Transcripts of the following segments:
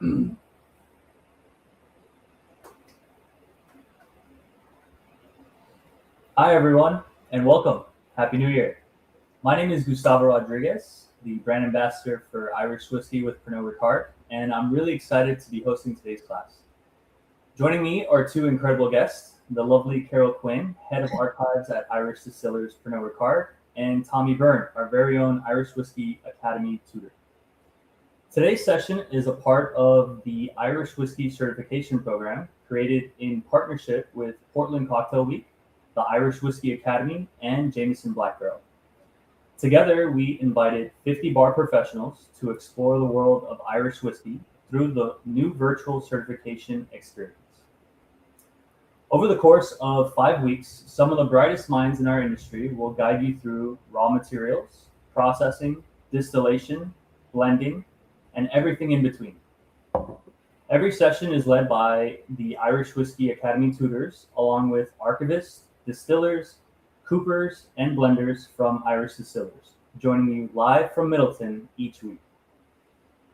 Hi, everyone, and welcome. Happy New Year. My name is Gustavo Rodriguez, the brand ambassador for Irish Whiskey with Pernod Ricard, and I'm really excited to be hosting today's class. Joining me are two incredible guests, the lovely Carol Quinn, head of archives at Irish Distillers Pernod Ricard, and Tommy Byrne, our very own Irish Whiskey Academy tutor. Today's session is a part of the Irish Whiskey Certification Program created in partnership with Portland Cocktail Week, the Irish Whiskey Academy, and Jameson Black Barrel. Together, we invited 50 bar professionals to explore the world of Irish whiskey through the new virtual certification experience. Over the course of 5 weeks, some of the brightest minds in our industry will guide you through raw materials, processing, distillation, blending, and everything in between. Every session is led by the Irish Whiskey Academy tutors, along with archivists, distillers, coopers, and blenders from Irish Distillers, joining you live from Midleton each week.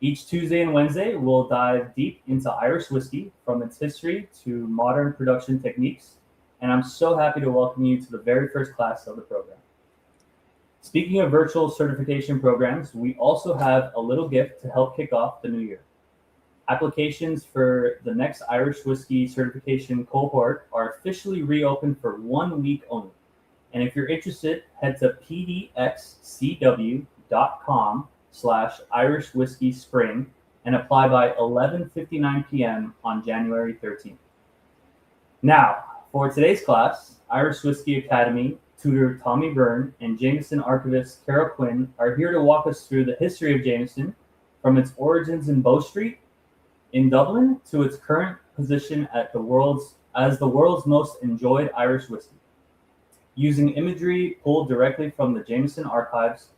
Each Tuesday and Wednesday, we'll dive deep into Irish whiskey, from its history to modern production techniques, and I'm so happy to welcome you to the very first class of the program. Speaking of virtual certification programs, we also have a little gift to help kick off the new year. Applications for the next Irish Whiskey certification cohort are officially reopened for 1 week only. And if you're interested, head to pdxcw.com/Irish Whiskey Spring and apply by 11:59 p.m. on January 13th. Now, for today's class, Irish Whiskey Academy tutor Tommy Byrne and Jameson Archivist Carol Quinn are here to walk us through the history of Jameson, from its origins in Bow Street in Dublin to its current position as the world's most enjoyed Irish whiskey. Using imagery pulled directly from the Jameson archives,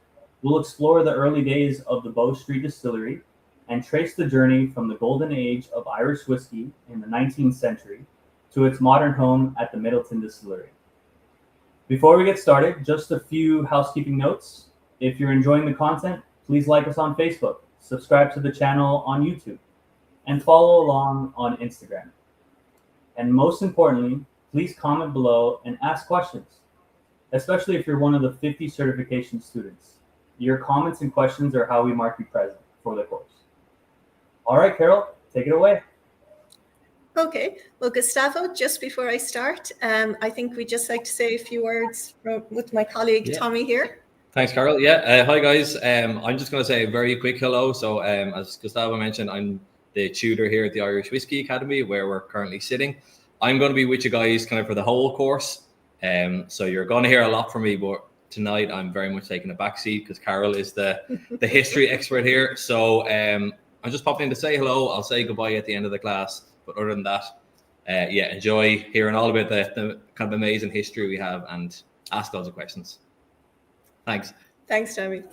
we'll explore the early days of the Bow Street Distillery and trace the journey from the golden age of Irish whiskey in the 19th century to its modern home at the Midleton Distillery. Before we get started, just a few housekeeping notes. If you're enjoying the content, please like us on Facebook, subscribe to the channel on YouTube, and follow along on Instagram. And most importantly, please comment below and ask questions, especially if you're one of the 50 certification students. Your comments and questions are how we mark you present for the course. All right, Carol, take it away. Okay, well, Gustavo, just before I start, I think we'd just like to say a few words with my colleague, Tommy here. Thanks, Carol. Hi, guys. I'm just going to say a very quick hello. So as Gustavo mentioned, I'm the tutor here at the Irish Whiskey Academy, where we're currently sitting. I'm going to be with you guys kind of for the whole course. So you're going to hear a lot from me, but tonight I'm very much taking a backseat because Carol is the history expert here. So I'm just popping in to say hello. I'll say goodbye at the end of the class. But other than that, enjoy hearing all about the kind of amazing history we have and ask loads of questions. Thanks. Thanks, Tommy.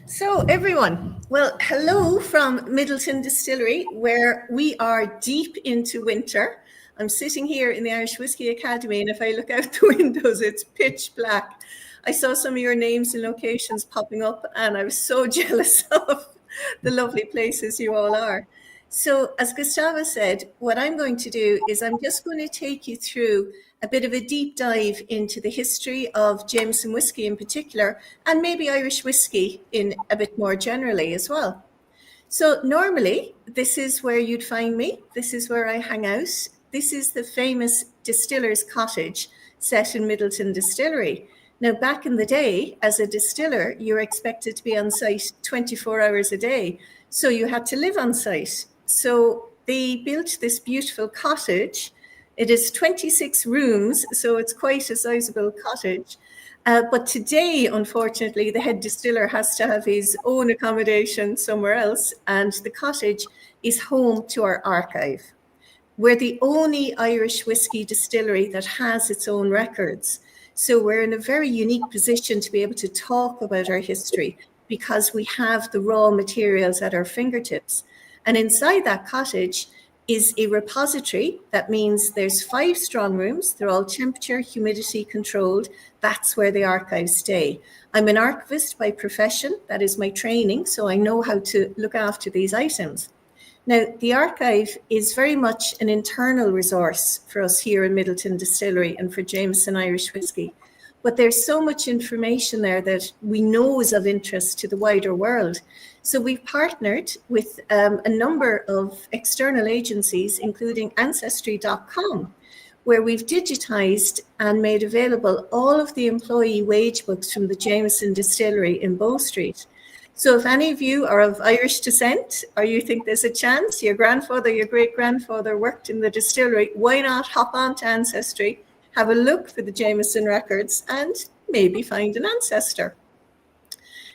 So everyone, well, hello from Midleton Distillery, where we are deep into winter. I'm sitting here in the Irish Whiskey Academy, and if I look out the windows, it's pitch black. I saw some of your names and locations popping up, and I was so jealous of the lovely places you all are. So as Gustavo said, what I'm going to do is I'm just going to take you through a bit of a deep dive into the history of Jameson whiskey in particular, and maybe Irish whiskey in a bit more generally as well. So normally, this is where you'd find me. This is where I hang out. This is the famous distiller's cottage set in Midleton Distillery. Now, back in the day, as a distiller, you're expected to be on site 24 hours a day. So you had to live on site. So they built this beautiful cottage. It is 26 rooms, so it's quite a sizable cottage. But today, unfortunately, the head distiller has to have his own accommodation somewhere else, and the cottage is home to our archive. We're the only Irish whiskey distillery that has its own records. So we're in a very unique position to be able to talk about our history because we have the raw materials at our fingertips. And inside that cottage is a repository. That means there's 5 strong rooms. They're all temperature, humidity controlled. That's where the archives stay. I'm an archivist by profession. That is my training. So I know how to look after these items. Now, the archive is very much an internal resource for us here in Midleton Distillery and for Jameson Irish Whiskey. But there's so much information there that we know is of interest to the wider world. So we've partnered with a number of external agencies, including Ancestry.com, where we've digitized and made available all of the employee wage books from the Jameson Distillery in Bow Street. So if any of you are of Irish descent, or you think there's a chance your grandfather, your great-grandfather worked in the distillery, why not hop on to Ancestry, have a look for the Jameson records, and maybe find an ancestor.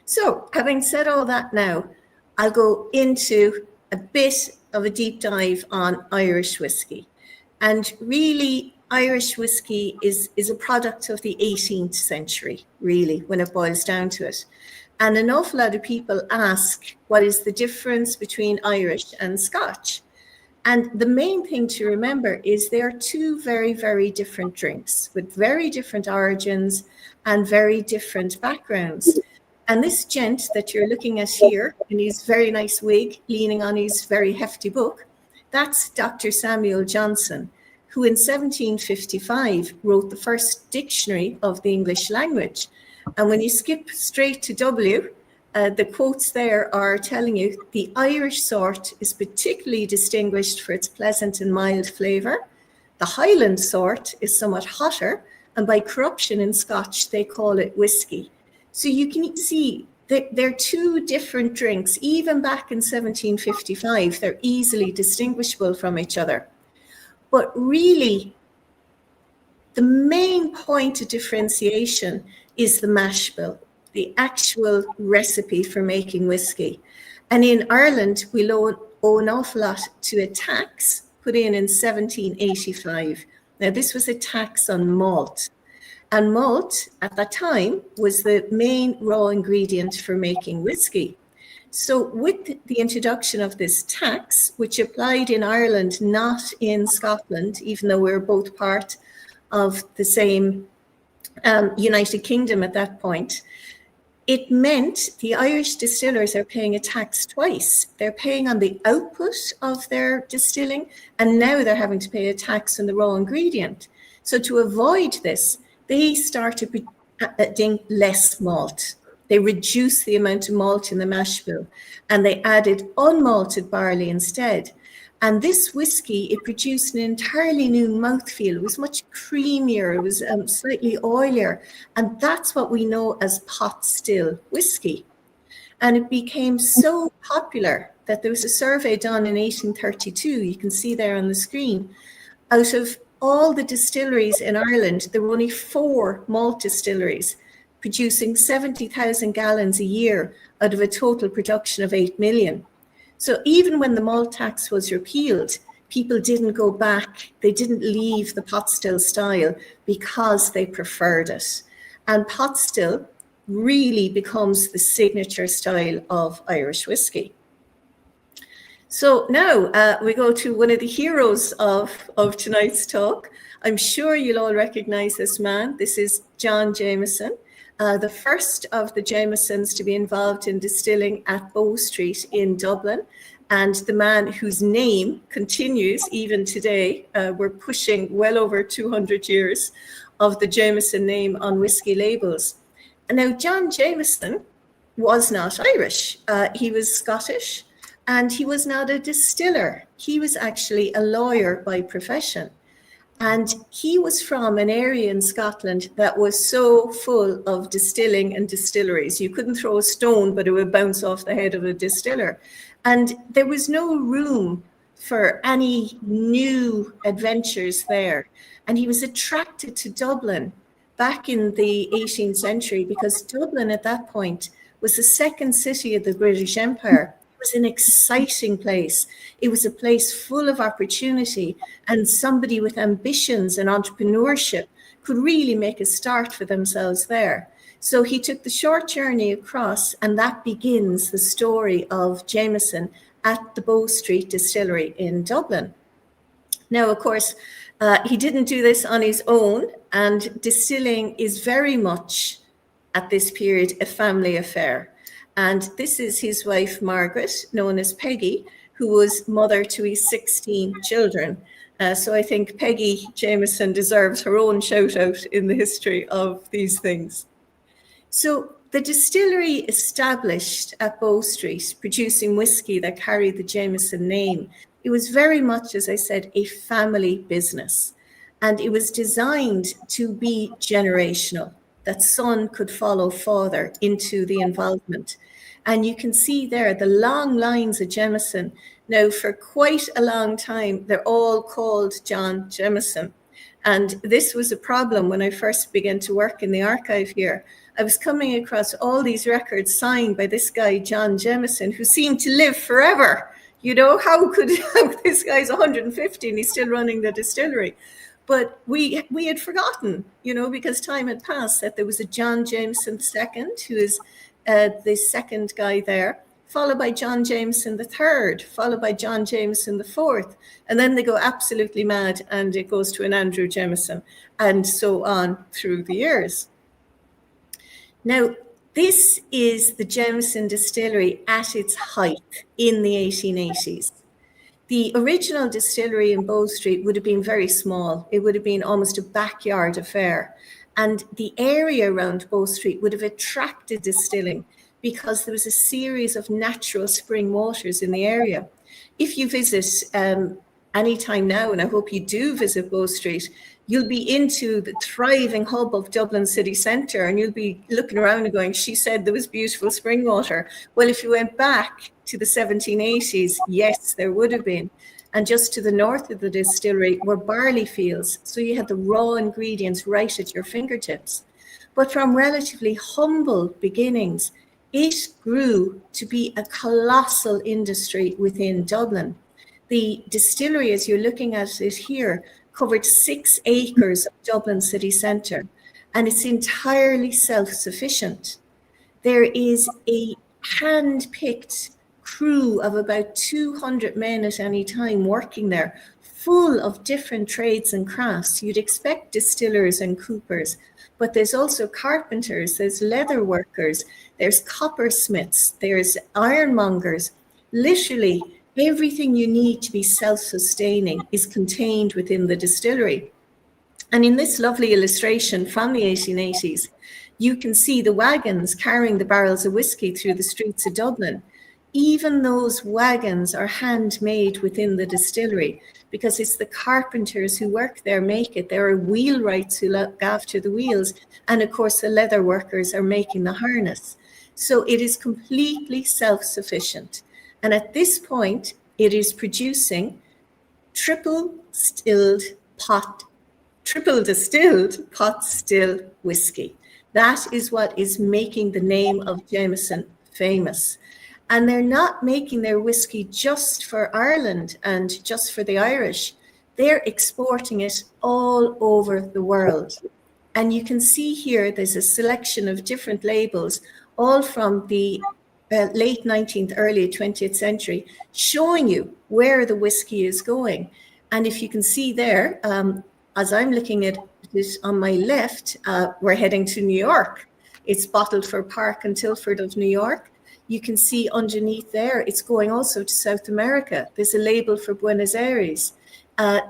So having said all that now, I'll go into a bit of a deep dive on Irish whiskey. And really, Irish whiskey is a product of the 18th century, really, when it boils down to it. And an awful lot of people ask, what is the difference between Irish and Scotch? And the main thing to remember is they are two very, very different drinks with very different origins and very different backgrounds. And this gent that you're looking at here in his very nice wig, leaning on his very hefty book, that's Dr. Samuel Johnson, who in 1755 wrote the first dictionary of the English language. And when you skip straight to W, the quotes there are telling you the Irish sort is particularly distinguished for its pleasant and mild flavour. The Highland sort is somewhat hotter, and by corruption in Scotch, they call it whiskey. So you can see that they're two different drinks. Even back in 1755, they're easily distinguishable from each other. But really, the main point of differentiation is the mash bill, the actual recipe for making whiskey. And in Ireland, we owe an awful lot to a tax put in 1785. Now, this was a tax on malt. And malt, at that time, was the main raw ingredient for making whiskey. So with the introduction of this tax, which applied in Ireland, not in Scotland, even though we were both part of the same United Kingdom at that point, it meant the Irish distillers are paying a tax twice. They're paying on the output of their distilling, and now they're having to pay a tax on the raw ingredient. So to avoid this, they started adding less malt. They reduced the amount of malt in the mash bill, and they added unmalted barley instead. And this whiskey, it produced an entirely new mouthfeel. It was much creamier. It was slightly oilier. And that's what we know as pot still whiskey. And it became so popular that there was a survey done in 1832, you can see there on the screen. Out of all the distilleries in Ireland, there were only 4 malt distilleries producing 70,000 gallons a year out of a total production of 8 million. So even when the malt tax was repealed, people didn't go back. They didn't leave the pot still style because they preferred it. And pot still really becomes the signature style of Irish whiskey. So now we go to one of the heroes of tonight's talk. I'm sure you'll all recognize this man. This is John Jameson, the first of the Jamesons to be involved in distilling at Bow Street in Dublin, and the man whose name continues even today. We're pushing well over 200 years of the Jameson name on whiskey labels. And now John Jameson was not Irish. He was Scottish, and he was not a distiller. He was actually a lawyer by profession. And he was from an area in Scotland that was so full of distilling and distilleries. You couldn't throw a stone, but it would bounce off the head of a distiller. And there was no room for any new adventures there. And he was attracted to Dublin back in the 18th century because Dublin at that point was the second city of the British Empire. It was an exciting place. It was a place full of opportunity, and somebody with ambitions and entrepreneurship could really make a start for themselves there. So he took the short journey across, and that begins the story of Jameson at the Bow Street Distillery in Dublin. Now, of course, he didn't do this on his own, and distilling is very much at this period a family affair. And this is his wife, Margaret, known as Peggy, who was mother to his 16 children. So I think Peggy Jameson deserves her own shout out in the history of these things. So the distillery established at Bow Street, producing whiskey that carried the Jameson name, it was very much, as I said, a family business. And it was designed to be generational, that son could follow father into the involvement. And you can see there the long lines of Jameson. Now, for quite a long time, they're all called John Jameson. And this was a problem when I first began to work in the archive here. I was coming across all these records signed by this guy, John Jameson, who seemed to live forever. You know, how this guy's 150 and he's still running the distillery? But we had forgotten, you know, because time had passed, that there was a John Jameson II, who is the second guy there, followed by John Jameson III, followed by John Jameson IV. And then they go absolutely mad and it goes to an Andrew Jameson and so on through the years. Now, this is the Jameson Distillery at its height in the 1880s. The original distillery in Bow Street would have been very small. It would have been almost a backyard affair. And the area around Bow Street would have attracted distilling because there was a series of natural spring waters in the area. If you visit anytime now, and I hope you do visit Bow Street, you'll be into the thriving hub of Dublin city centre and you'll be looking around and going, she said there was beautiful spring water. Well, if you went back to the 1780s, yes, there would have been. And just to the north of the distillery were barley fields. So you had the raw ingredients right at your fingertips. But from relatively humble beginnings, it grew to be a colossal industry within Dublin. The distillery, as you're looking at it here, covered 6 acres of Dublin city centre, and it's entirely self-sufficient. There is a hand-picked crew of about 200 men at any time working there, full of different trades and crafts. You'd expect distillers and coopers, but there's also carpenters, there's leather workers, there's coppersmiths, there's ironmongers. Literally, everything you need to be self-sustaining is contained within the distillery. And in this lovely illustration from the 1880s, you can see the wagons carrying the barrels of whiskey through the streets of Dublin. Even those wagons are handmade within the distillery because it's the carpenters who work there make it. There are wheelwrights who look after the wheels. And of course, the leather workers are making the harness. So it is completely self-sufficient. And at this point, it is producing triple distilled pot still whiskey. That is what is making the name of Jameson famous. And they're not making their whiskey just for Ireland and just for the Irish. They're exporting it all over the world. And you can see here, there's a selection of different labels, all from the late 19th, early 20th century, showing you where the whiskey is going. And if you can see there, as I'm looking at this on my left, we're heading to New York. It's bottled for Park and Tilford of New York. You can see underneath there, it's going also to South America. There's a label for Buenos Aires.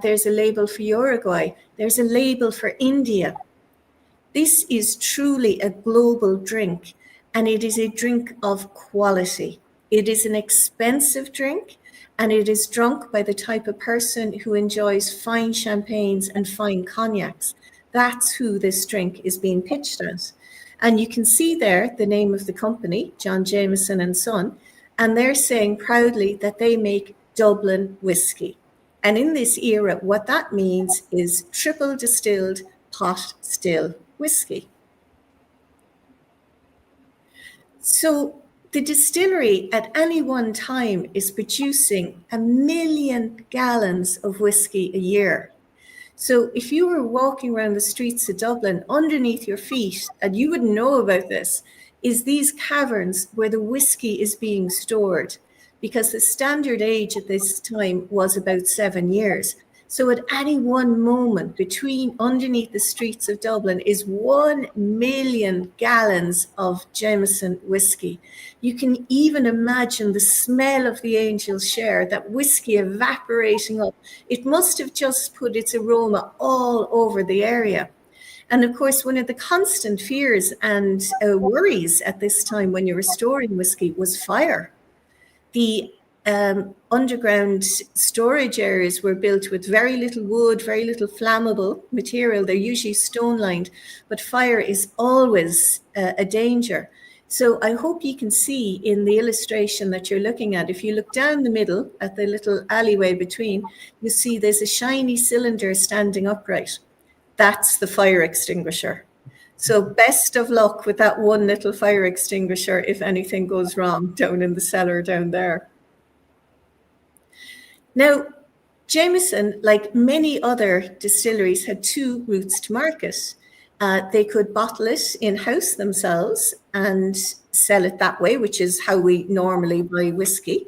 There's a label for Uruguay. There's a label for India. This is truly a global drink. And it is a drink of quality. It is an expensive drink, and it is drunk by the type of person who enjoys fine champagnes and fine cognacs. That's who this drink is being pitched as. And you can see there the name of the company, John Jameson and Son, and they're saying proudly that they make Dublin whiskey. And in this era, what that means is triple distilled pot still whiskey. So the distillery at any one time is producing 1 million gallons of whiskey a year. So if you were walking around the streets of Dublin, underneath your feet, and you wouldn't know about this, is these caverns where the whiskey is being stored, because the standard age at this time was about 7 years. So at any one moment underneath the streets of Dublin is 1 million gallons of Jameson whiskey. You can even imagine the smell of the angel's share, that whiskey evaporating up. It must have just put its aroma all over the area. And of course, one of the constant fears and worries at this time when you're storing whiskey was fire. The underground storage areas were built with very little wood, very little flammable material. They're usually stone lined, but fire is always a danger. So I hope you can see in the illustration that you're looking at, if you look down the middle at the little alleyway between, you see there's a shiny cylinder standing upright. That's the fire extinguisher. So best of luck with that one little fire extinguisher if anything goes wrong down in the cellar down there. Now, Jameson, like many other distilleries, had two routes to market. They could bottle it in-house themselves and sell it that way, which is how we normally buy whiskey.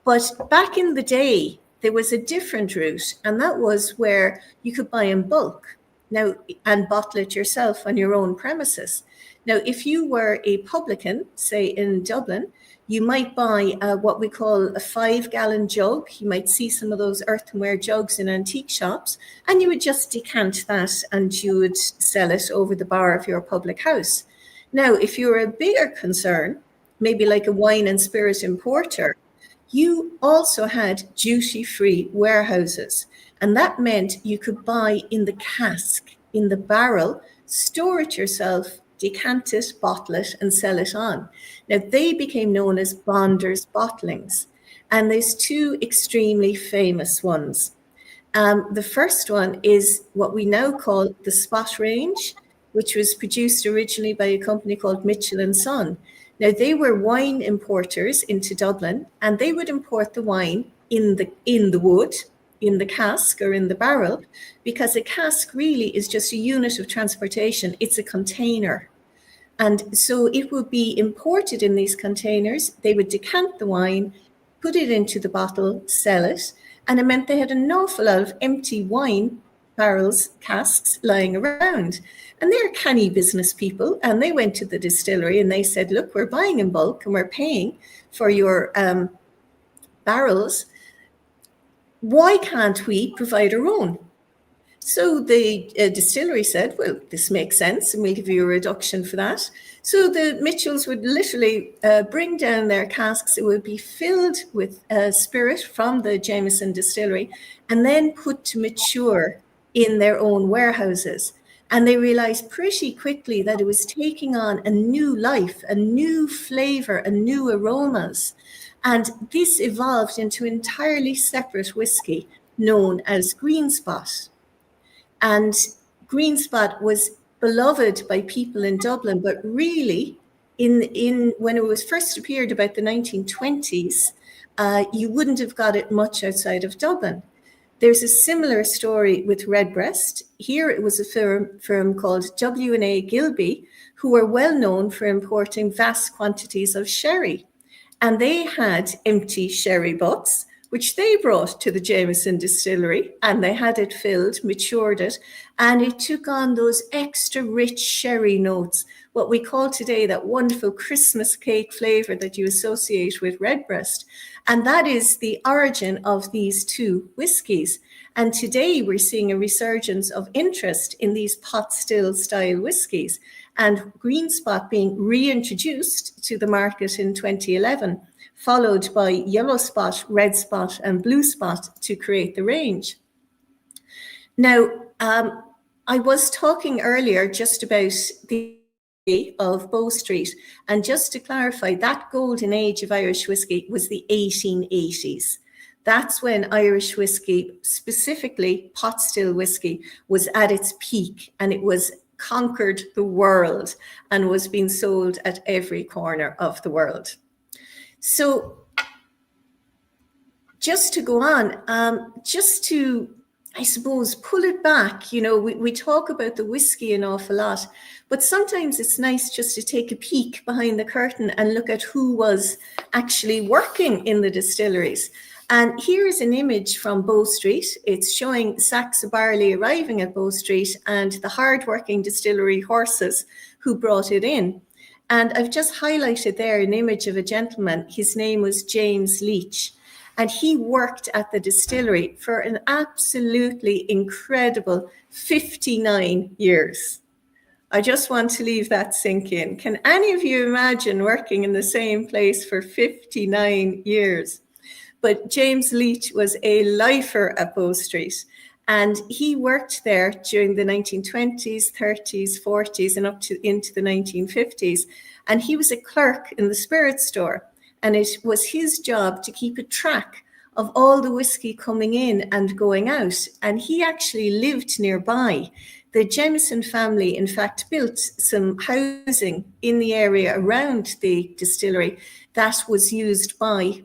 But back in the day, there was a different route, and that was where you could buy in bulk now and bottle it yourself on your own premises. Now, if you were a publican, say in Dublin, you might buy what we call a 5-gallon jug. You might see some of those earthenware jugs in antique shops, and you would just decant that and you would sell it over the bar of your public house. Now, if you're a bigger concern, maybe like a wine and spirit importer, you also had duty-free warehouses. And that meant you could buy in the cask, in the barrel, store it yourself, decant it, bottle it, and sell it on. Now, they became known as Bonders Bottlings. And there's two extremely famous ones. The first one is what we now call the Spot range, which was produced originally by a company called Mitchell & Son. Now, they were wine importers into Dublin, and they would import the wine in the wood, in the cask or in the barrel, because a cask really is just a unit of transportation. It's a container. And so it would be imported in these containers. They would decant the wine, put it into the bottle, sell it. And it meant they had an awful lot of empty wine barrels, casks lying around. And they're canny business people. And they went to the distillery and they said, look, we're buying in bulk and we're paying for your barrels. Why can't we provide our own? So the distillery said, well, this makes sense, and we'll give you a reduction for that. So the Mitchells would literally bring down their casks. It would be filled with spirit from the Jameson distillery and then put to mature in their own warehouses. And they realized pretty quickly that it was taking on a new life, a new flavor, and new aromas. And this evolved into an entirely separate whiskey known as Green Spot. And Green Spot was beloved by people in Dublin, but really, in when it was first appeared about the 1920s, you wouldn't have got it much outside of Dublin. There's a similar story with Redbreast. Here it was a firm called W&A Gilby, who were well known for importing vast quantities of sherry. And they had empty sherry butts, which they brought to the Jameson distillery, and they had it filled, matured it, and it took on those extra rich sherry notes, what we call today that wonderful Christmas cake flavor that you associate with Redbreast. And that is the origin of these two whiskies. And today we're seeing a resurgence of interest in these pot still style whiskies, and Green Spot being reintroduced to the market in 2011, followed by Yellow Spot, Red Spot, and Blue Spot to create the range. Now, I was talking earlier just about the of Bow Street, and just to clarify, that golden age of Irish whiskey was the 1880s. That's when Irish whiskey, specifically pot still whiskey, was at its peak, and it was conquered the world and was being sold at every corner of the world. So just to go on, just to, I suppose, pull it back, you know, we talk about the whiskey an awful lot, but sometimes it's nice just to take a peek behind the curtain and look at who was actually working in the distilleries. And here is an image from Bow Street. It's showing sacks of barley arriving at Bow Street and the hardworking distillery horses who brought it in. And I've just highlighted there an image of a gentleman. His name was James Leach. And he worked at the distillery for an absolutely incredible 59 years. I just want to leave that sink in. Can any of you imagine working in the same place for 59 years? But James Leach was a lifer at Bow Street, and he worked there during the 1920s, 30s, 40s, and up to into the 1950s. And he was a clerk in the spirit store, and it was his job to keep a track of all the whiskey coming in and going out. And he actually lived nearby. The Jameson family, in fact, built some housing in the area around the distillery that was used by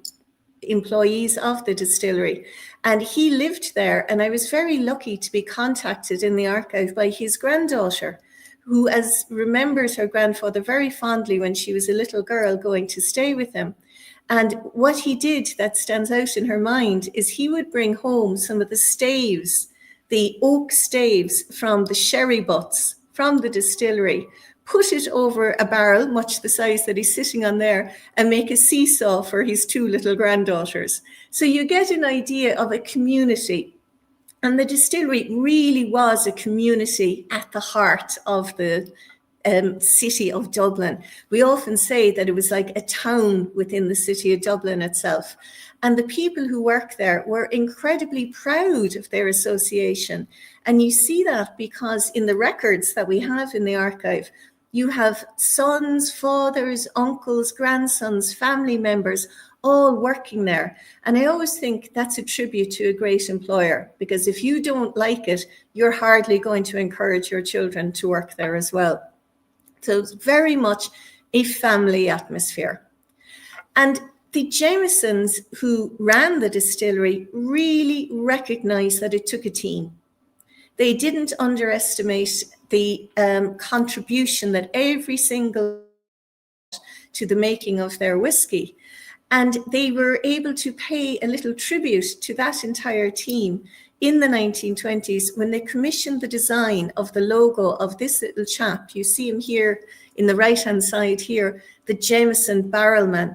employees of the distillery. And he lived there, and I was very lucky to be contacted in the archive by his granddaughter, who remembers her grandfather very fondly when she was a little girl going to stay with him. And what he did that stands out in her mind is he would bring home some of the staves, the oak staves from the sherry butts from the distillery, put it over a barrel, much the size that he's sitting on there, and make a seesaw for his two little granddaughters. So you get an idea of a community. And the distillery really was a community at the heart of the city of Dublin. We often say that it was like a town within the city of Dublin itself. And the people who work there were incredibly proud of their association. And you see that because in the records that we have in the archive, you have sons, fathers, uncles, grandsons, family members, all working there. And I always think that's a tribute to a great employer, because if you don't like it, you're hardly going to encourage your children to work there as well. So it's very much a family atmosphere. And the Jamesons who ran the distillery really recognized that it took a team. They didn't underestimate the contribution that every single to the making of their whiskey. And they were able to pay a little tribute to that entire team in the 1920s when they commissioned the design of the logo of this little chap. You see him here in the right-hand side here, the Jameson Barrelman.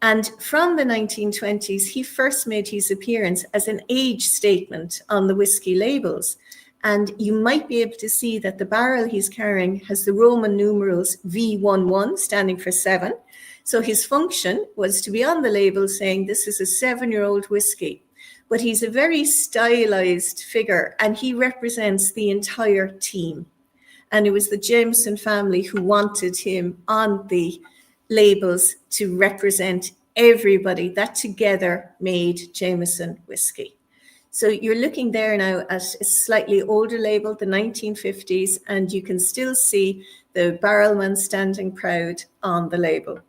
And from the 1920s, he first made his appearance as an age statement on the whiskey labels. And you might be able to see that the barrel he's carrying has the Roman numerals V11 standing for 7. So his function was to be on the label saying this is a 7-year-old whiskey. But he's a very stylized figure, and he represents the entire team. And it was the Jameson family who wanted him on the labels to represent everybody that together made Jameson whiskey. So you're looking there now at a slightly older label, the 1950s, and you can still see the barrelman standing proud on the label.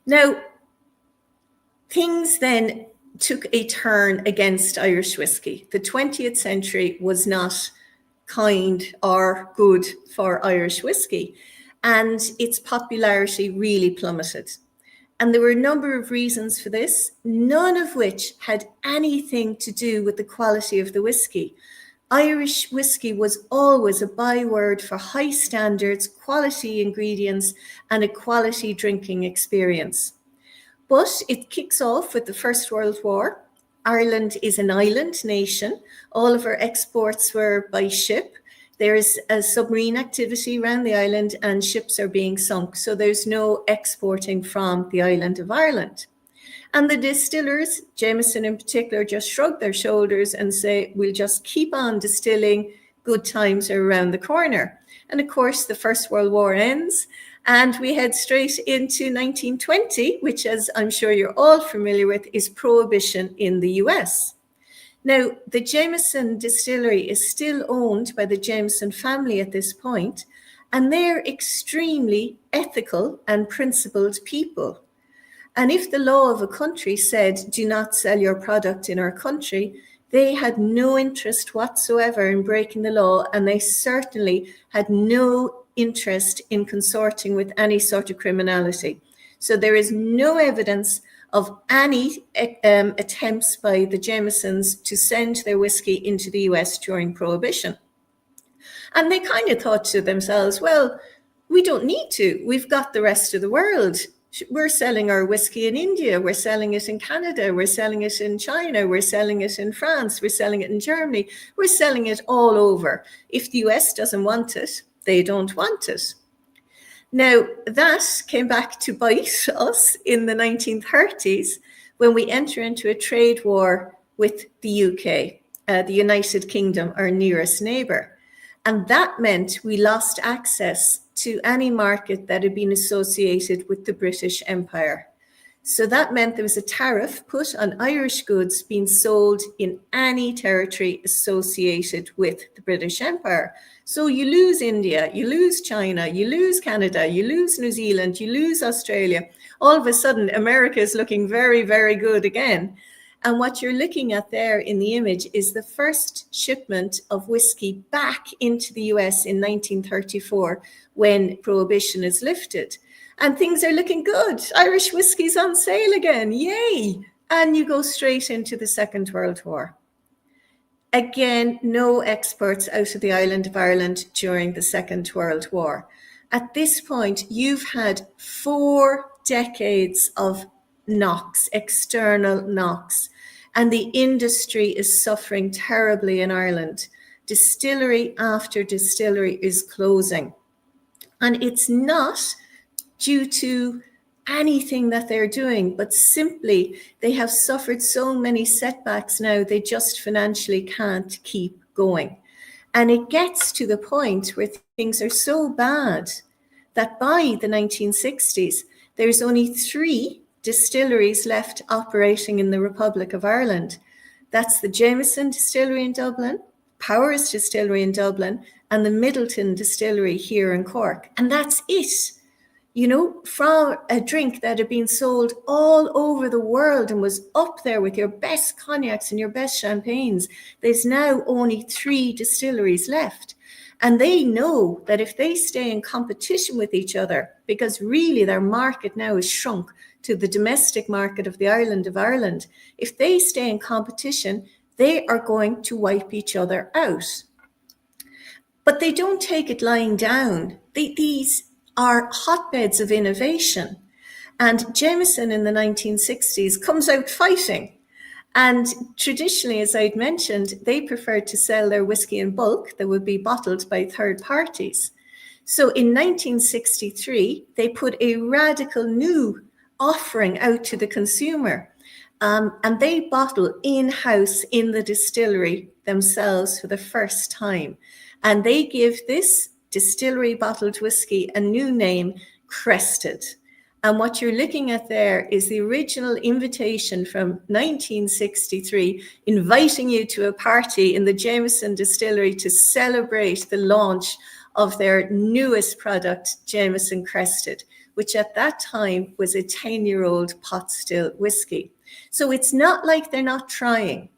Now, things then took a turn against Irish whiskey. The 20th century was not kind or good for Irish whiskey, and its popularity really plummeted. And there were a number of reasons for this, none of which had anything to do with the quality of the whiskey. Irish whiskey was always a byword for high standards, quality ingredients, and a quality drinking experience. But it kicks off with the First World War. Ireland is an island nation. All of our exports were by ship. There's a submarine activity around the island and ships are being sunk. So there's no exporting from the island of Ireland. And the distillers, Jameson in particular, just shrug their shoulders and say, we'll just keep on distilling. Good times are around the corner. And of course, the First World War ends and we head straight into 1920, which, as I'm sure you're all familiar with, is prohibition in the US. Now, the Jameson Distillery is still owned by the Jameson family at this point, and they're extremely ethical and principled people. And if the law of a country said, do not sell your product in our country, they had no interest whatsoever in breaking the law, and they certainly had no interest in consorting with any sort of criminality. So there is no evidence of any attempts by the Jamesons to send their whiskey into the US during Prohibition. And they kind of thought to themselves, well, we don't need to. We've got the rest of the world. We're selling our whiskey in India. We're selling it in Canada. We're selling it in China. We're selling it in France. We're selling it in Germany. We're selling it all over. If the US doesn't want it, they don't want it. Now, that came back to bite us in the 1930s when we enter into a trade war with the UK, the United Kingdom, our nearest neighbour. And that meant we lost access to any market that had been associated with the British Empire. So that meant there was a tariff put on Irish goods being sold in any territory associated with the British Empire. So you lose India, you lose China, you lose Canada, you lose New Zealand, you lose Australia. All of a sudden, America is looking very, very good again. And what you're looking at there in the image is the first shipment of whiskey back into the US in 1934 when Prohibition is lifted. And things are looking good. Irish whiskey's on sale again. Yay! And you go straight into the Second World War. Again, no exports out of the island of Ireland during the Second World War. At this point, you've had 4 decades of knocks, external knocks, and the industry is suffering terribly in Ireland. Distillery after distillery is closing. And it's not due to anything that they're doing, but simply they have suffered so many setbacks now, they just financially can't keep going. And it gets to the point where things are so bad that by the 1960s, there's only 3 distilleries left operating in the Republic of Ireland. That's the Jameson Distillery in Dublin, Powers Distillery in Dublin, and the Midleton Distillery here in Cork. And that's it. You know, from a drink that had been sold all over the world and was up there with your best cognacs and your best champagnes, there's now only 3 distilleries left. And they know that if they stay in competition with each other, because really their market now is shrunk to the domestic market of the island of Ireland, if they stay in competition, they are going to wipe each other out. But they don't take it lying down. These are hotbeds of innovation. And Jameson in the 1960s comes out fighting. And traditionally, as I'd mentioned, they preferred to sell their whiskey in bulk that would be bottled by third parties. So in 1963, they put a radical new offering out to the consumer. And they bottle in-house in the distillery themselves for the first time. And they give this distillery bottled whiskey a new name, Crested. And what you're looking at there is the original invitation from 1963, inviting you to a party in the Jameson Distillery to celebrate the launch of their newest product, Jameson Crested, which at that time was a 10-year-old pot still whiskey. So it's not like they're not trying.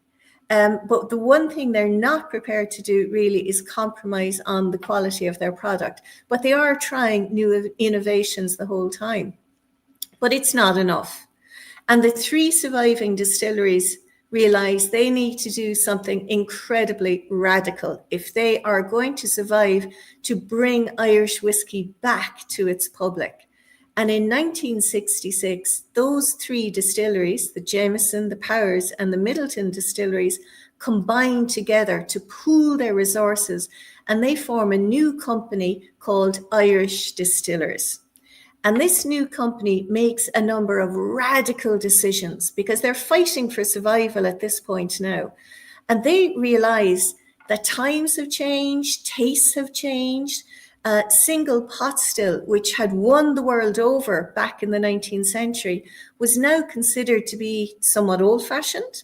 But the one thing they're not prepared to do really is compromise on the quality of their product. But they are trying new innovations the whole time. But it's not enough. And the 3 surviving distilleries realize they need to do something incredibly radical if they are going to survive to bring Irish whiskey back to its public. And in 1966, those 3 distilleries, the Jameson, the Powers, and the Midleton distilleries, combined together to pool their resources, and they form a new company called Irish Distillers. And this new company makes a number of radical decisions because they're fighting for survival at this point now. And they realize that times have changed, tastes have changed. Single pot still, which had won the world over back in the 19th century, was now considered to be somewhat old-fashioned.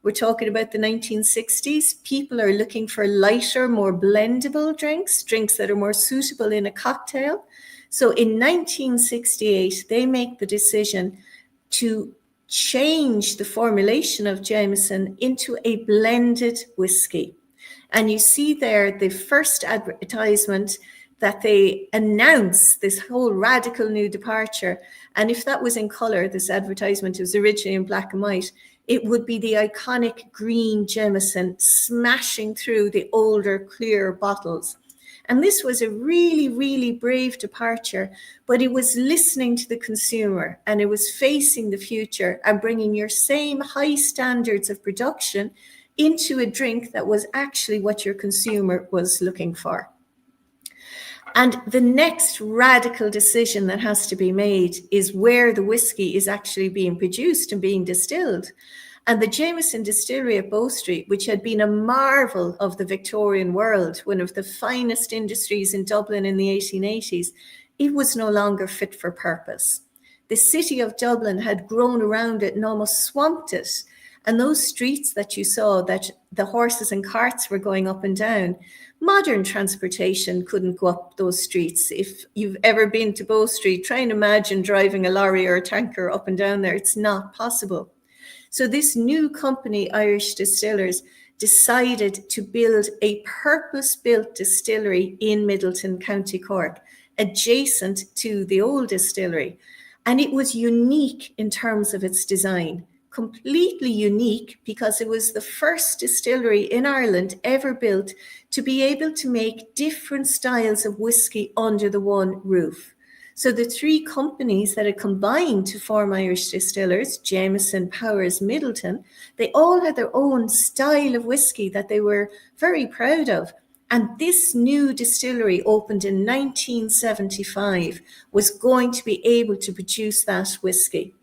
We're talking about the 1960s. People are looking for lighter, more blendable drinks that are more suitable in a cocktail. So in 1968, they make the decision to change the formulation of Jameson into a blended whiskey. And you see there the first advertisement that they announce this whole radical new departure. And if that was in color, this advertisement was originally in black and white, it would be the iconic green Jameson smashing through the older clear bottles. And this was a really, really brave departure, but it was listening to the consumer, and it was facing the future and bringing your same high standards of production into a drink that was actually what your consumer was looking for. And the next radical decision that has to be made is where the whiskey is actually being produced and being distilled. And the Jameson Distillery at Bow Street, which had been a marvel of the Victorian world, one of the finest industries in Dublin in the 1880s, it was no longer fit for purpose. The city of Dublin had grown around it and almost swamped it. And those streets that you saw, that the horses and carts were going up and down, modern transportation couldn't go up those streets. If you've ever been to Bow Street, try and imagine driving a lorry or a tanker up and down there. It's not possible. So this new company, Irish Distillers, decided to build a purpose-built distillery in Midleton, County Cork, adjacent to the old distillery. And it was unique in terms of its design, completely unique, because it was the first distillery in Ireland ever built to be able to make different styles of whiskey under the one roof. So the three companies that had combined to form Irish Distillers, Jameson, Powers, Midleton, they all had their own style of whiskey that they were very proud of. And this new distillery, opened in 1975, was going to be able to produce that whiskey.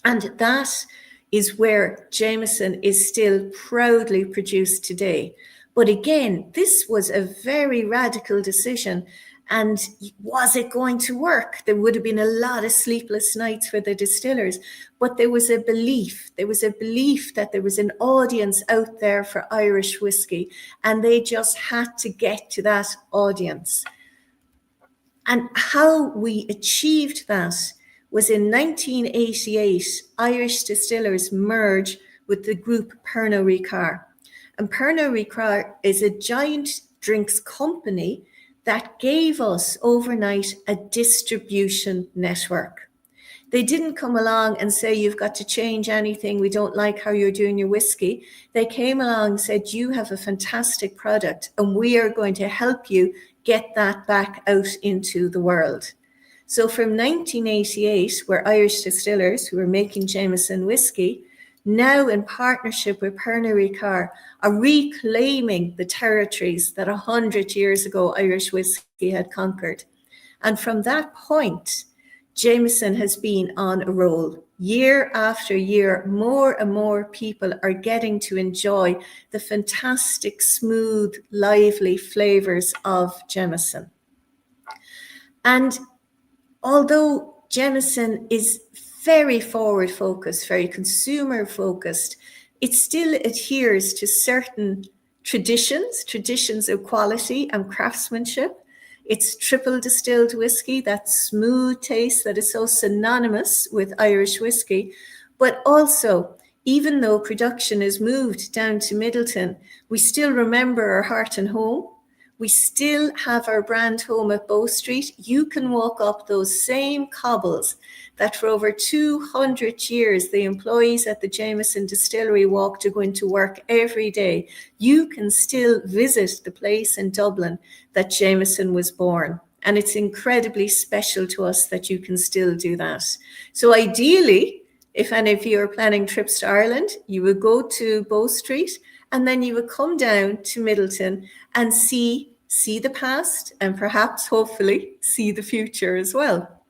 And that is where Jameson is still proudly produced today. But again, this was a very radical decision. And was it going to work? There would have been a lot of sleepless nights for the distillers, but there was a belief. There was a belief that there was an audience out there for Irish whiskey, and they just had to get to that audience. And how we achieved that was in 1988, Irish Distillers merged with the group Pernod Ricard. And Pernod Ricard is a giant drinks company that gave us overnight a distribution network. They didn't come along and say, you've got to change anything, we don't like how you're doing your whiskey. They came along and said, you have a fantastic product and we are going to help you get that back out into the world. So from 1988, where Irish Distillers, who were making Jameson whiskey, now in partnership with Pernod Ricard, are reclaiming the territories that 100 years ago Irish whiskey had conquered. And from that point, Jameson has been on a roll. Year after year, more and more people are getting to enjoy the fantastic, smooth, lively flavors of Jameson. And although Jameson is very forward focused, very consumer focused, it still adheres to certain traditions of quality and craftsmanship. It's triple distilled whiskey, that smooth taste that is so synonymous with Irish whiskey. But also, even though production is moved down to Midleton, we still remember our heart and home. We still have our brand home at Bow Street. You can walk up those same cobbles that for over 200 years, the employees at the Jameson Distillery walk to go into work every day. You can still visit the place in Dublin that Jameson was born. And it's incredibly special to us that you can still do that. So ideally, if any of you are planning trips to Ireland, you would go to Bow Street, and then you would come down to Midleton and see the past and perhaps, hopefully, see the future as well.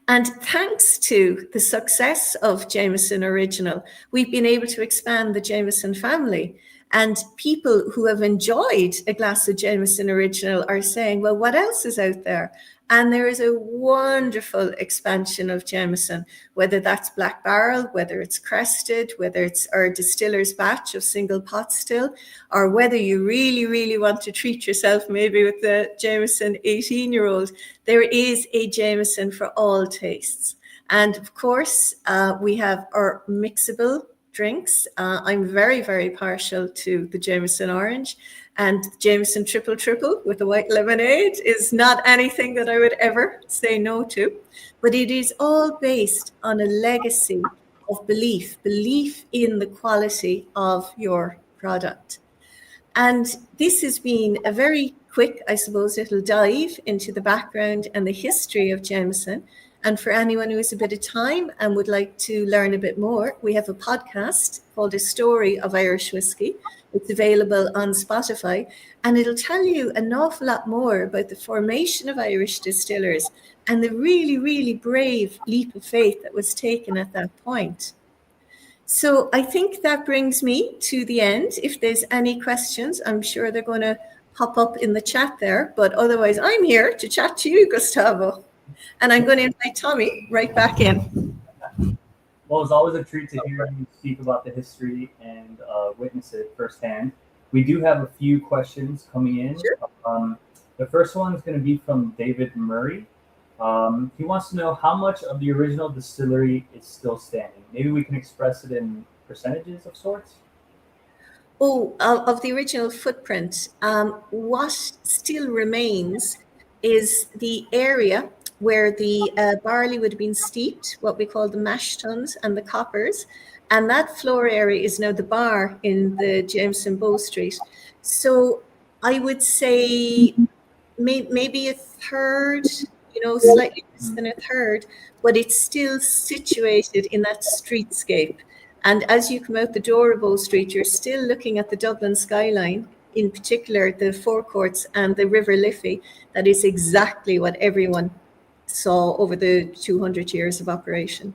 And thanks to the success of Jameson Original, we've been able to expand the Jameson family. And people who have enjoyed a glass of Jameson Original are saying, well, what else is out there? And there is a wonderful expansion of Jameson, whether that's Black Barrel, whether it's Crested, whether it's our distiller's batch of single pot still, or whether you really, really want to treat yourself maybe with the Jameson 18-year-old, there is a Jameson for all tastes. And of course, we have our mixable drinks. I'm very, very partial to the Jameson Orange, and Jameson Triple Triple with the white lemonade is not anything that I would ever say no to. But it is all based on a legacy of belief in the quality of your product. And this has been a very quick, I suppose, little dive into the background and the history of Jameson. And for anyone who has a bit of time and would like to learn a bit more, we have a podcast called A Story of Irish Whiskey. It's available on Spotify, and it'll tell you an awful lot more about the formation of Irish distillers and the really, really brave leap of faith that was taken at that point. So I think that brings me to the end. If there's any questions, I'm sure they're going to pop up in the chat there. But otherwise, I'm here to chat to you, Gustavo. And I'm going to invite Tommy right back in. Well, it's always a treat to hear you speak about the history and witness it firsthand. We do have a few questions coming in. Sure. The first one is going to be from David Murray. He wants to know how much of the original distillery is still standing. Maybe we can express it in percentages of sorts. Oh, of the original footprint, what still remains is the area where the barley would have been steeped, what we call the mash tuns and the coppers. And that floor area is now the bar in the Jameson Bow Street. So I would say maybe a third, slightly less than a third, but it's still situated in that streetscape. And as you come out the door of Bow Street, you're still looking at the Dublin skyline, in particular the forecourts and the River Liffey. That is exactly what everyone saw over the 200 years of operation.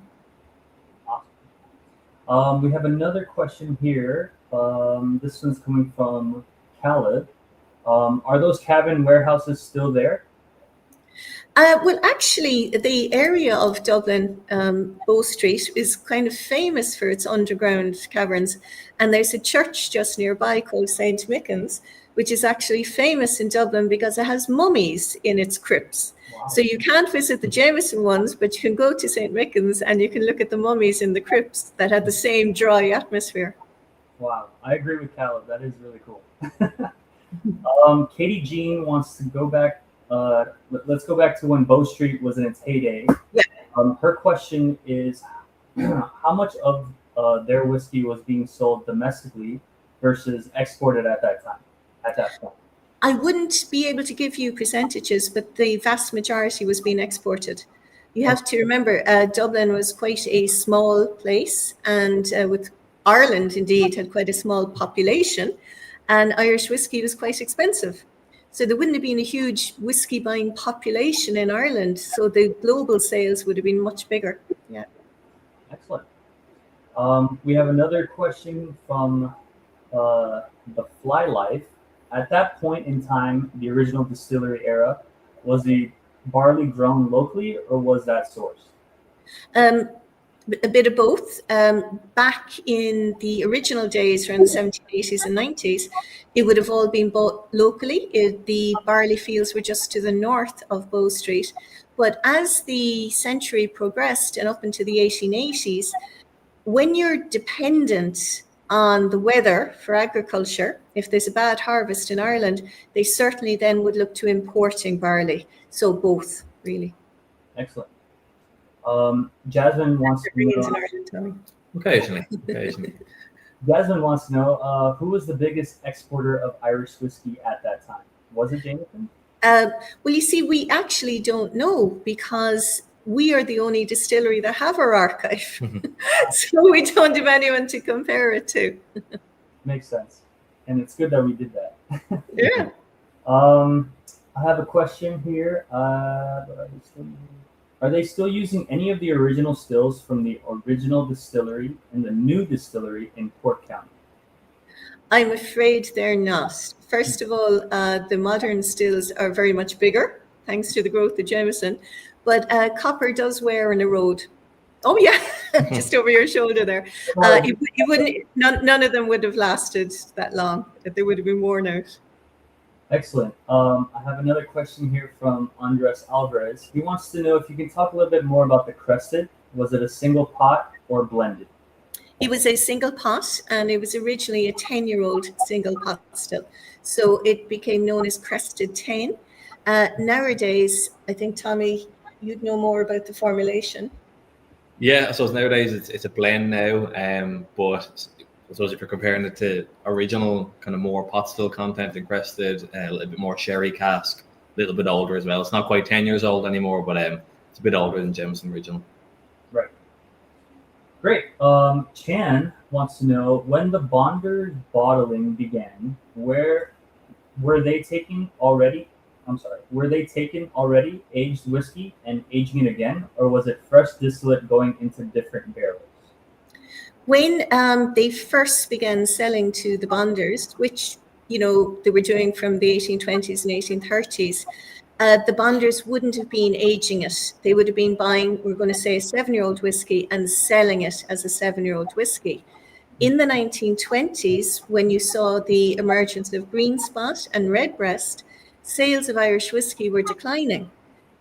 We have another question here. This one's coming from Caleb. Are those cabin warehouses still there? Well, actually, the area of Dublin, Bow Street, is kind of famous for its underground caverns. And there's a church just nearby called St. Mickens, which is actually famous in Dublin because it has mummies in its crypts. Wow. So you can't visit the Jameson ones, but you can go to St. Mickens and you can look at the mummies in the crypts that had the same dry atmosphere. Wow, I agree with Caleb. That is really cool. Katie Jean wants to go back. Let's go back to when Bow Street was in its heyday. Yeah. Her question is, how much of their whiskey was being sold domestically versus exported at that time? At that point, I wouldn't be able to give you percentages, but the vast majority was being exported. You have to remember, Dublin was quite a small place, and with Ireland, indeed, had quite a small population, and Irish whiskey was quite expensive. So there wouldn't have been a huge whiskey buying population in Ireland. So the global sales would have been much bigger. Yeah. Excellent. We have another question from the Fly Life. At that point in time, the original distillery era, was the barley grown locally or was that sourced? A bit of both. Back in the original days, around the 1780s and 90s, it would have all been bought locally. The barley fields were just to the north of Bow Street. But as the century progressed and up into the 1880s, when you're dependent on the weather for agriculture, if there's a bad harvest in Ireland, they certainly then would look to importing barley. So both, really. Excellent. Jasmine wants to know. Occasionally. Jasmine wants to know who was the biggest exporter of Irish whiskey at that time? Was it Jameson? Well, you see, we actually don't know because we are the only distillery that have our archive. So we don't have anyone to compare it to. Makes sense. And it's good that we did that. Yeah. I have a question here. Are they still using any of the original stills from the original distillery and the new distillery in Cork County? I'm afraid they're not. First of all, the modern stills are very much bigger, thanks to the growth of Jameson. But copper does wear and erode. Oh yeah, just over your shoulder there. It wouldn't. None of them would have lasted that long. They would have been worn out. Excellent. I have another question here from Andres Alvarez. He wants to know if you can talk a little bit more about the crested. Was it a single pot or blended? It was a single pot, and it was originally a 10-year-old single pot still. So it became known as Crested 10. Nowadays, I think, Tommy, you'd know more about the formulation. Yeah, so nowadays it's a blend now, but I suppose if you're comparing it to original kind of more pot still content and crested, a little bit more sherry cask, a little bit older as well. It's not quite 10 years old anymore, but it's a bit older than Jameson original. Right. Great. Chan wants to know, when the bonders bottling began, were they taking already aged whiskey and aging it again, or was it fresh distillate going into different barrels? When they first began selling to the bonders, which they were doing from the 1820s and 1830s, the bonders wouldn't have been aging it. They would have been buying, we're going to say, a 7-year-old whiskey and selling it as a 7-year-old whiskey. In the 1920s, when you saw the emergence of Green Spot and Redbreast, sales of Irish whiskey were declining.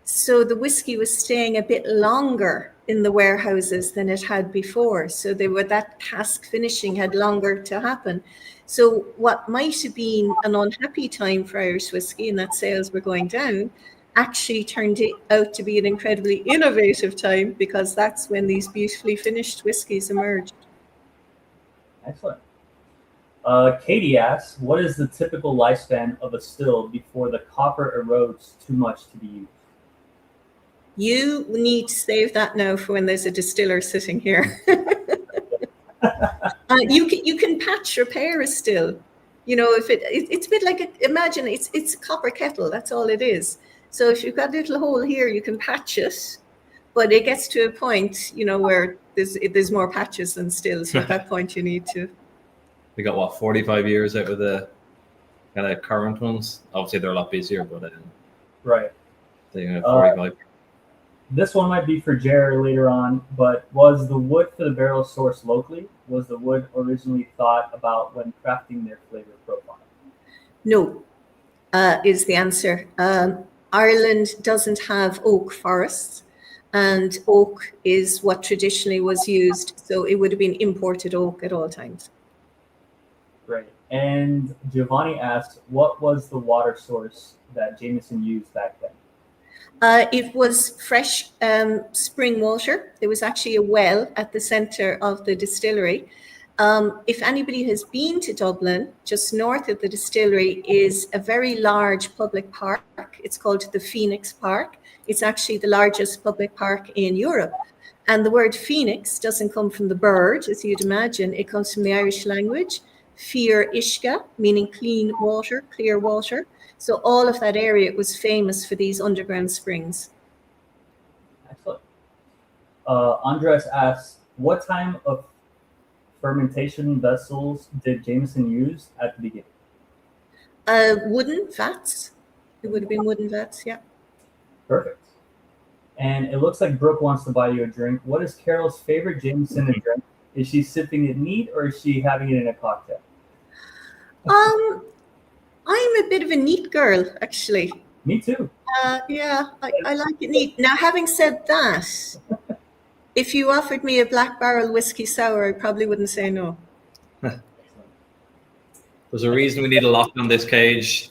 So the whiskey was staying a bit longer in the warehouses than it had before. So that cask finishing had longer to happen. So what might have been an unhappy time for Irish whiskey, and that sales were going down, actually turned out to be an incredibly innovative time, because that's when these beautifully finished whiskies emerged. Excellent. Katie asks, what is the typical lifespan of a still before the copper erodes too much to be used? You need to save that now for when there's a distiller sitting here. You can patch repair a still. If it's a bit like imagine it's a copper kettle. That's all it is. So if you've got a little hole here, you can patch it, but it gets to a point, where there's more patches than stills. So at that point, you need to. We got 45 years out of the kind of current ones. Obviously, they're a lot busier, but right. They 45. This one might be for Jer later on, but was the wood for the barrel sourced locally? Was the wood originally thought about when crafting their flavor profile? No, is the answer. Ireland doesn't have oak forests, and oak is what traditionally was used, so it would have been imported oak at all times. Great. And Giovanni asked, what was the water source that Jameson used back then? It was fresh spring water. There was actually a well at the centre of the distillery. If anybody has been to Dublin, just north of the distillery is a very large public park. It's called the Phoenix Park. It's actually the largest public park in Europe. And the word phoenix doesn't come from the bird, as you'd imagine. It comes from the Irish language, Fíor Uisce, meaning clean water, clear water. So all of that area was famous for these underground springs. Excellent. Andres asks, what time of fermentation vessels did Jameson use at the beginning? Wooden vats. It would have been wooden vats, yeah. Perfect. And it looks like Brooke wants to buy you a drink. What is Carol's favorite Jameson drink? Is she sipping it neat, or is she having it in a cocktail? I'm a bit of a neat girl, actually. Me too. Yeah, I like it neat. Now, having said that, if you offered me a Black Barrel whiskey sour, I probably wouldn't say no. There's a reason we need a lock on this cage.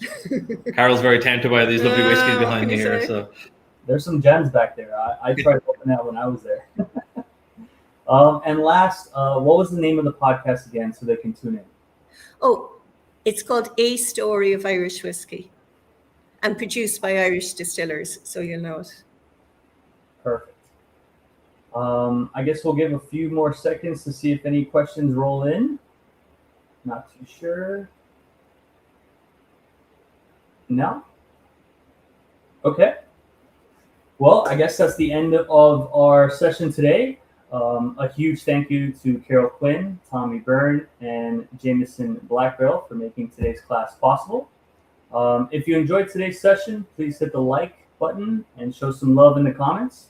Carol's very tempted by these lovely whiskeys behind me here. So there's some gems back there. I tried to open that when I was there. And last, what was the name of the podcast again, so they can tune in? Oh, it's called A Story of Irish Whiskey, and produced by Irish distillers, so you'll know it. Perfect. I guess we'll give a few more seconds to see if any questions roll in. Not too sure. No? Okay. Well, I guess that's the end of our session today. A huge thank you to Carol Quinn, Tommy Byrne, and Jameson Black Barrel for making today's class possible. If you enjoyed today's session, please hit the like button and show some love in the comments.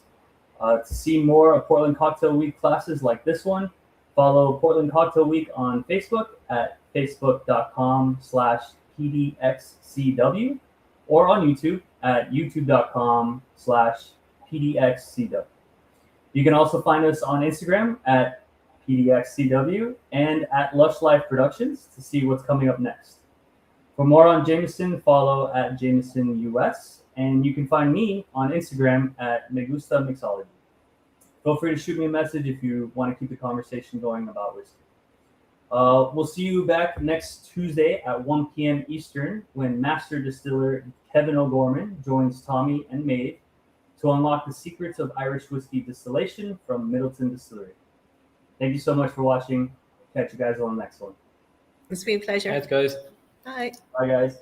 To see more of Portland Cocktail Week classes like this one, follow Portland Cocktail Week on Facebook at facebook.com/PDXCW or on YouTube at youtube.com/PDXCW. You can also find us on Instagram at PDXCW, and at Lush Life Productions to see what's coming up next. For more on Jameson, follow at Jameson US, and you can find me on Instagram at Megusta Mixology. Feel free to shoot me a message if you want to keep the conversation going about whiskey. We'll see you back next Tuesday at 1 p.m. Eastern when Master Distiller Kevin O'Gorman joins Tommy and Maeve to unlock the secrets of Irish whiskey distillation from Midleton Distillery. Thank you so much for watching. Catch you guys on the next one. It's been a pleasure. Thanks, guys. Bye. Bye, guys.